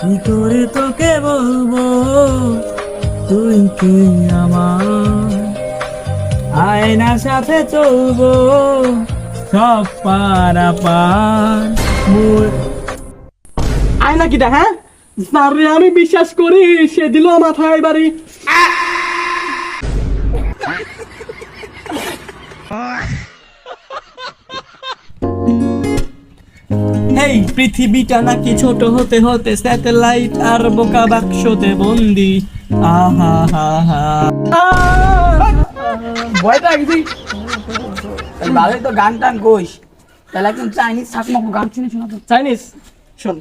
কি করে তোকে বলবো তুই কি আমার, আয়নার সাথে চলবো সব পারাপার মোর। আয়না কিটা? হ্যাঁ স্যারে আমি বিশ্বাস করি, সে দিল মাথায় বাড়ি। এই পৃথিবীটা নাকি ছোট হতে হতে স্যাটেলাইট আর বোকা বাক্সতে বন্দি। আহা হা হা ভয়টা গেছি ভালোই তো গান টান কইস, তাহলে একদম চাইনিজ থাকমো গান শুনে শোনা তো। চাইনিজ শোন।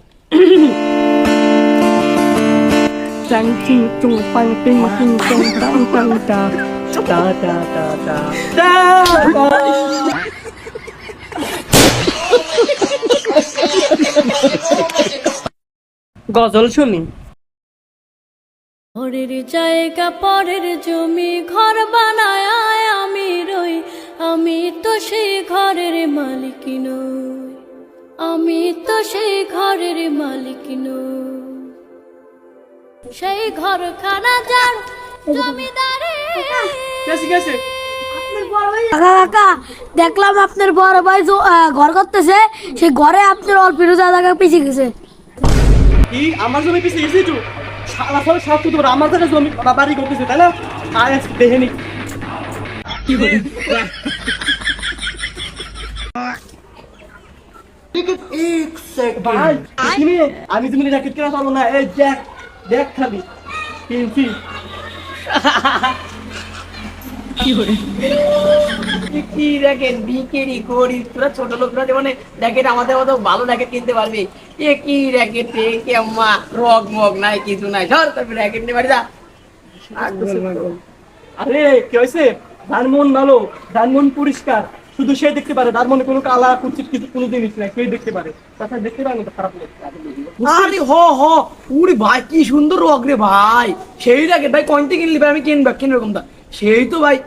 চাং চিং চুং পাং টিং টিং চং টাং টাং টা টা টা টা টা টা। গজল শুনি। পরের জায়গা পরের জমি ঘর বানায় আমি রই, আমি তো সেই ঘরের মালিক নই, আমি তো সেই ঘরের মালিক নই। সেই ঘরখানা যার জমিদারে। কাকা কাকা দেখলাম আপনার বড় ভাই ঘর করতেছে, সেই ঘরে আপনার অল্প জায়গা পিছিয়ে গেছে। কি আমার জমি পিছিয়ে গেছি একটু? শালা ফলে সব তো তোর আমার জায়গায় জমি বাড়ি করতেছে, তাই না? আয় আজকে দেখে নি কি বলি। ভাই কিনে আমি তুমি র্যাকেট কেনা পাবো না। এই দেখ দেখ খালি কিনছি। কি র্যাকেট বিক্রি করি তোরা, ছোট লোকরা যেমন র্যাকেট আমাদের মতো ভালো র্যাকেট কিনতে পারবি। এ কি র্যাকেট রে, কেমা রগ মগ নাই কিছু নাই, ধর তারপরে র্যাকেট নিয়ে বাড়ি যা। আরে কি হয়েছে? ধানমন ভালো, ধানমন পরিষ্কার, শুধু সে দেখতে পারে। তার মনে কোনো কালা কুচিত কিছু কোনো জিনিস নাই, সেই দেখতে পারে। তাছাড়া দেখতে পারে না তো খারাপ লাগে। আরে হ হ উড়ি ভাই কি সুন্দর রগ রে ভাই, সেই র্যাকেট ভাই কোন থেকে কিনলি ভাই? আমি কিনবা কিনরকম দা সেই তো ভাই।